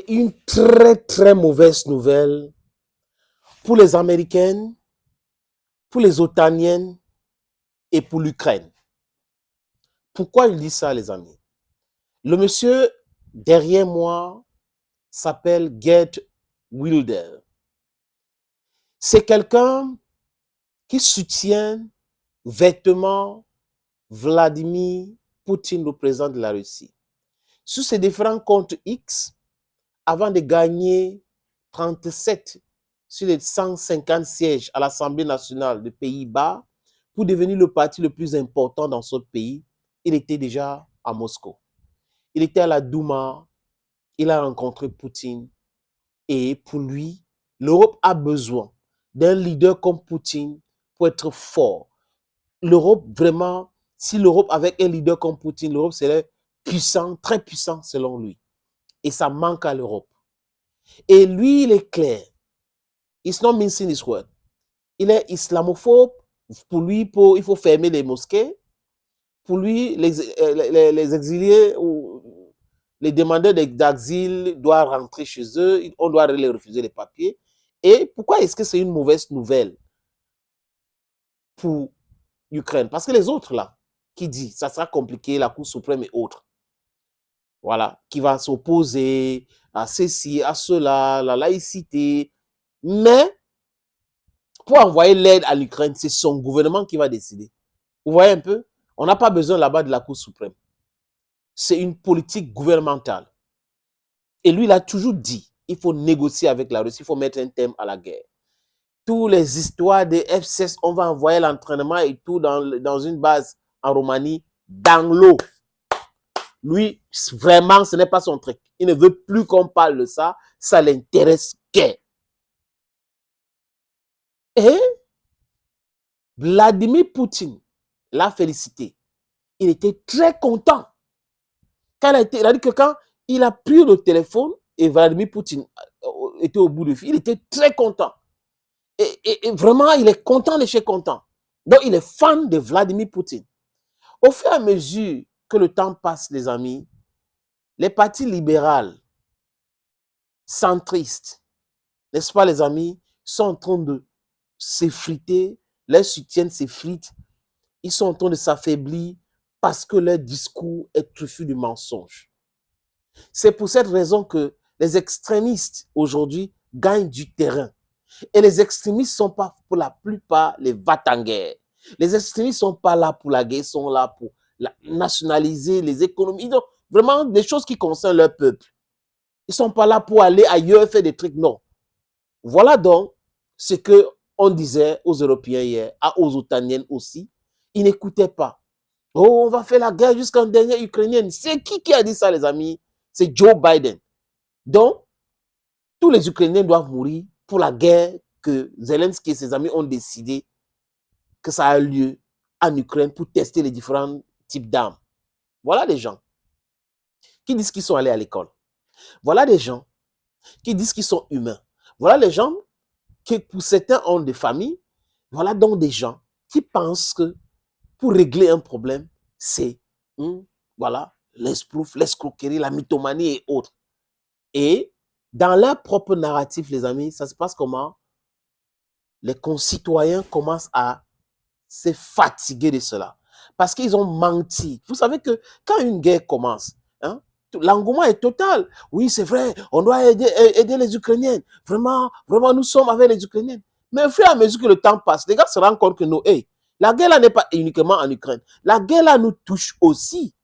Et une très, très mauvaise nouvelle pour les Américaines, pour les Otaniennes et pour l'Ukraine. Pourquoi il dit ça, les amis? Le monsieur derrière moi s'appelle Geert Wilder. C'est quelqu'un qui soutient vertement Vladimir Poutine, le président de la Russie. Sur ses différents comptes X, avant de gagner 37 sur les 150 sièges à l'Assemblée nationale des Pays-Bas, pour devenir le parti le plus important dans ce pays, il était déjà à Moscou. Il était à la Douma, il a rencontré Poutine. Et pour lui, l'Europe a besoin d'un leader comme Poutine pour être fort. L'Europe, vraiment, si l'Europe avec un leader comme Poutine, l'Europe serait puissant, très puissant selon lui. Et ça manque à l'Europe. Et lui, il est clair. It's not mincing his word. Il est islamophobe. Pour lui, il faut fermer les mosquées. Pour lui, les exilés ou les demandeurs d'asile doivent rentrer chez eux. On doit leur refuser les papiers. Et pourquoi est-ce que c'est une mauvaise nouvelle pour l'Ukraine? Parce que les autres, là, qui disent ça sera compliqué, la Cour suprême et autres, voilà, qui va s'opposer à ceci, à cela, la laïcité. Mais pour envoyer l'aide à l'Ukraine, c'est son gouvernement qui va décider. Vous voyez un peu? On n'a pas besoin là-bas de la Cour suprême. C'est une politique gouvernementale. Et lui, il a toujours dit, il faut négocier avec la Russie, il faut mettre un terme à la guerre. Toutes les histoires de F-16, on va envoyer l'entraînement et tout dans une base en Roumanie, dans l'eau. Lui, vraiment, ce n'est pas son truc. Il ne veut plus qu'on parle de ça. Ça l'intéresse guère. Et Vladimir Poutine l'a félicité. Il était très content. Il a dit que quand il a pris le téléphone et Vladimir Poutine était au bout du fil, il était très content. Et vraiment, il est content de chez content. Donc, il est fan de Vladimir Poutine. Au fur et à mesure que le temps passe, les amis, les partis libéraux, centristes, n'est-ce pas, les amis, sont en train de s'effriter, leur soutien s'effrite, ils sont en train de s'affaiblir parce que leur discours est truffé de mensonges. C'est pour cette raison que les extrémistes aujourd'hui gagnent du terrain. Et les extrémistes ne sont pas pour la plupart les va-t-en-guerre. Les extrémistes ne sont pas là pour la guerre, ils sont là pour nationaliser les économies. Donc, vraiment, des choses qui concernent leur peuple. Ils ne sont pas là pour aller ailleurs faire des trucs, non. Voilà donc ce qu'on disait aux Européens hier, aux Otaniennes aussi. Ils n'écoutaient pas. Oh, on va faire la guerre jusqu'en dernière ukrainienne. C'est qui a dit ça, les amis? C'est Joe Biden. Donc, tous les Ukrainiens doivent mourir pour la guerre que Zelensky et ses amis ont décidé que ça a lieu en Ukraine pour tester les différents types d'armes. Voilà des gens qui disent qu'ils sont allés à l'école. Voilà des gens qui disent qu'ils sont humains. Voilà les gens qui, pour certains, ont des familles. Voilà donc des gens qui pensent que pour régler un problème, c'est voilà, l'esbrouf, l'escroquerie, la mythomanie et autres. Et dans leur propre narratif, les amis, ça se passe comment? Les concitoyens commencent à se fatiguer de cela. Parce qu'ils ont menti. Vous savez que quand une guerre commence, hein, l'engouement est total. Oui, c'est vrai, on doit aider les Ukrainiens. Vraiment, vraiment, nous sommes avec les Ukrainiens. Mais au fur et à mesure que le temps passe, les gars se rendent compte que non, hey, la guerre là n'est pas uniquement en Ukraine. La guerre là nous touche aussi.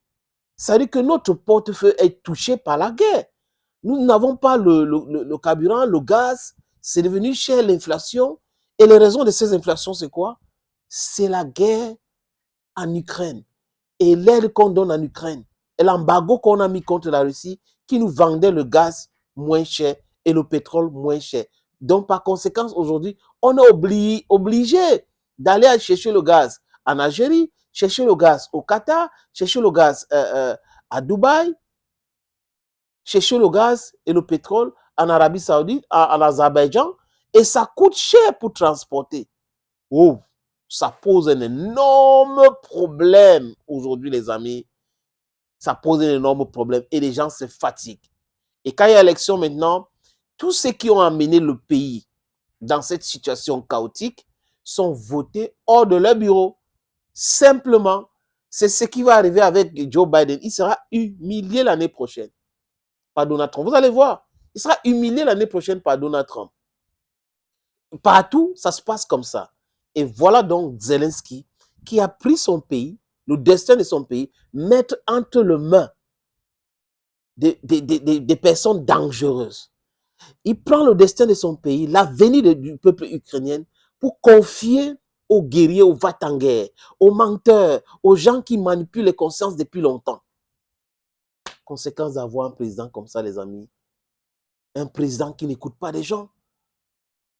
Ça veut dire que notre portefeuille est touché par la guerre. Nous n'avons pas le carburant, le gaz. C'est devenu cher, l'inflation. Et les raisons de ces inflations, c'est quoi? C'est la guerre en Ukraine. Et l'aide qu'on donne en Ukraine. Et l'embargo qu'on a mis contre la Russie qui nous vendait le gaz moins cher et le pétrole moins cher. Donc, par conséquent, aujourd'hui, on est obligé d'aller chercher le gaz en Algérie, chercher le gaz au Qatar, chercher le gaz à Dubaï, chercher le gaz et le pétrole en Arabie Saoudite, en Azerbaïdjan, et ça coûte cher pour transporter. Oh, ça pose un énorme problème aujourd'hui, les amis. Ça pose un énorme problème et les gens se fatiguent. Et quand il y a élection maintenant, tous ceux qui ont amené le pays dans cette situation chaotique sont votés hors de leur bureau. Simplement, c'est ce qui va arriver avec Joe Biden. Il sera humilié l'année prochaine par Donald Trump. Vous allez voir, il sera humilié l'année prochaine par Donald Trump. Partout, ça se passe comme ça. Et voilà donc Zelensky qui a pris son pays, le destin de son pays, mettre entre les mains des personnes dangereuses. Il prend le destin de son pays, l'avenir du peuple ukrainien, pour confier aux guerriers, aux va-t-en-guerre, aux menteurs, aux gens qui manipulent les consciences depuis longtemps. Conséquence d'avoir un président comme ça, les amis. Un président qui n'écoute pas les gens.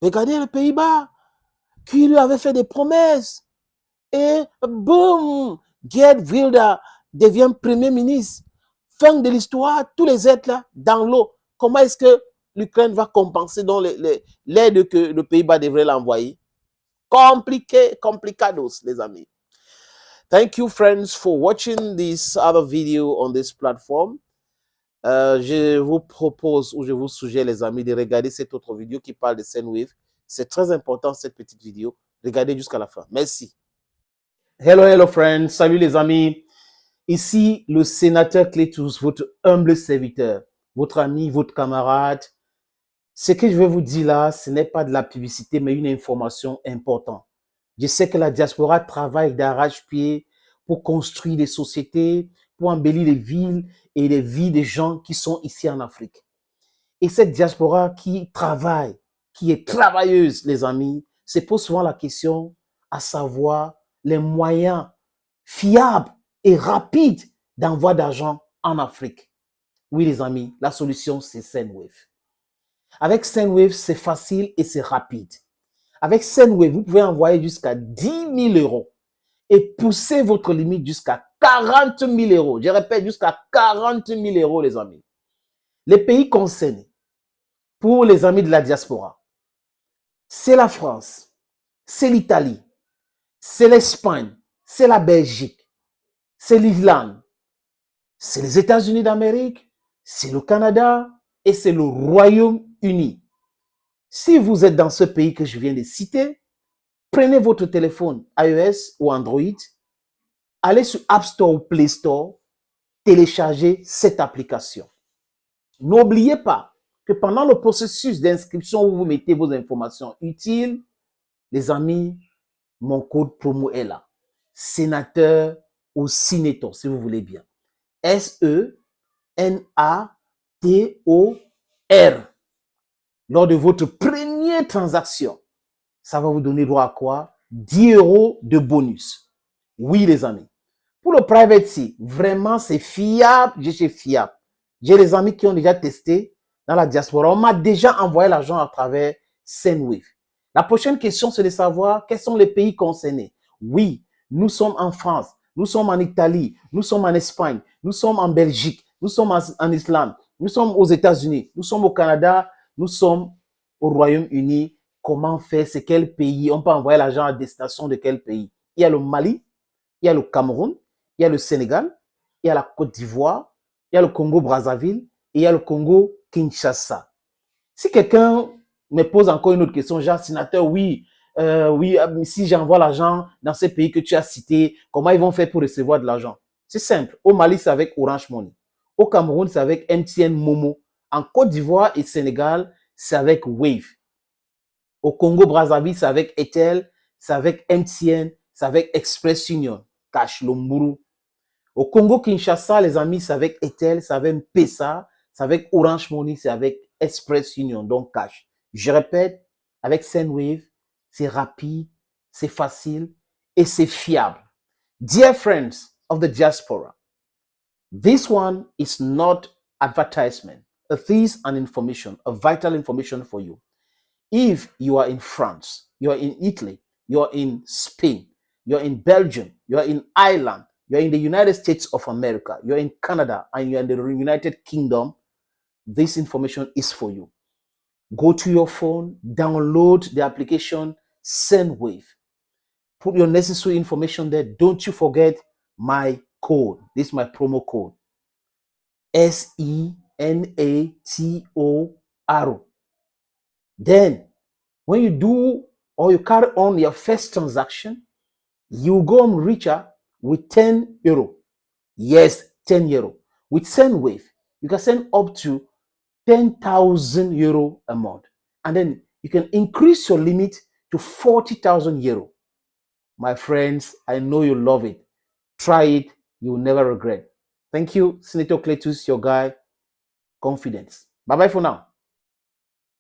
Regardez les Pays-Bas, qui lui avait fait des promesses. Et boum, Geert Wilders devient Premier ministre. Fin de l'histoire, tous les êtres là, dans l'eau. Comment est-ce que l'Ukraine va compenser dans l'aide que le Pays-Bas devrait l'envoyer? Compliqué, complicados, les amis. Thank you, friends, for watching this other video on this platform. Je vous propose ou je vous suggère, les amis, de regarder cette autre vidéo qui parle de Sendwave. C'est très important, cette petite vidéo. Regardez jusqu'à la fin. Merci. Hello, hello, friends. Salut, les amis. Ici, le sénateur Clétus, votre humble serviteur, votre ami, votre camarade. Ce que je vais vous dire là, ce n'est pas de la publicité, mais une information importante. Je sais que la diaspora travaille d'arrache-pied pour construire des sociétés, pour embellir les villes et les vies des gens qui sont ici en Afrique. Et cette diaspora qui travaille, qui est travailleuse, les amis, se pose souvent la question à savoir les moyens fiables et rapides d'envoi d'argent en Afrique. Oui, les amis, la solution, c'est Sendwave. Avec Sendwave, c'est facile et c'est rapide. Avec Sendwave, vous pouvez envoyer jusqu'à 10 000 euros et pousser votre limite jusqu'à 40 000 euros. Je répète, jusqu'à 40 000 euros, les amis. Les pays concernés, pour les amis de la diaspora, c'est la France, c'est l'Italie, c'est l'Espagne, c'est la Belgique, c'est l'Irlande, c'est les États-Unis d'Amérique, c'est le Canada et c'est le Royaume-Uni. Si vous êtes dans ce pays que je viens de citer, prenez votre téléphone iOS ou Android, allez sur App Store ou Play Store, téléchargez cette application. N'oubliez pas que pendant le processus d'inscription où vous mettez vos informations utiles, les amis, mon code promo est là. Sénateur ou Sinetor, si vous voulez bien. S-E-N-A-T-O-R. Lors de votre première transaction, ça va vous donner droit à quoi? 10 euros de bonus. Oui, les amis. Pour le private key, vraiment, c'est fiable. Je suis fiable. J'ai des amis qui ont déjà testé dans la diaspora. On m'a déjà envoyé l'argent à travers Sendwave. La prochaine question, c'est de savoir quels sont les pays concernés. Oui, nous sommes en France, nous sommes en Italie, nous sommes en Espagne, nous sommes en Belgique, nous sommes en Islande, nous sommes aux États-Unis, nous sommes au Canada, nous sommes au Royaume-Uni. Comment faire? C'est quel pays? On peut envoyer l'argent à destination de quel pays? Il y a le Mali, il y a le Cameroun, il y a le Sénégal, il y a la Côte d'Ivoire, il y a le Congo-Brazzaville et il y a le Congo-Kinshasa. Si quelqu'un me pose encore une autre question, genre, sénateur, oui, si j'envoie l'argent dans ces pays que tu as cités, comment ils vont faire pour recevoir de l'argent? C'est simple. Au Mali, c'est avec Orange Money. Au Cameroun, c'est avec MTN Momo. En Côte d'Ivoire et Sénégal, c'est avec Wave. Au Congo-Brazzaville, c'est avec Etel, c'est avec MTN, c'est avec Express Union, Cash Lomburu. Au Congo-Kinshasa, les amis, c'est avec Etel, c'est avec Pesa, c'est avec Orange Money, c'est avec Express Union, donc Cash. Je répète, avec Sendwave, c'est rapide, c'est facile et c'est fiable. Dear friends of the diaspora, this one is not advertisement. It is an information, a vital information for you. If you are in France, you are in Italy, you are in Spain, you are in Belgium, you are in Ireland, you are in the United States of America, you are in Canada, and you are in the United Kingdom, this information is for you. Go to your phone, download the application Sendwave. Put your necessary information there. Don't you forget my code. This is my promo code. SENDWAVE. NATOR. Then, when you do or you carry on your first transaction, you go on richer with 10 euro. Yes, 10 euro. With SendWave, you can send up to 10,000 euro a month. And then you can increase your limit to 40,000 euro. My friends, I know you love it. Try it. You will never regret. Thank you, Senator Cletus, your guy. Confidence. Bye-bye for now.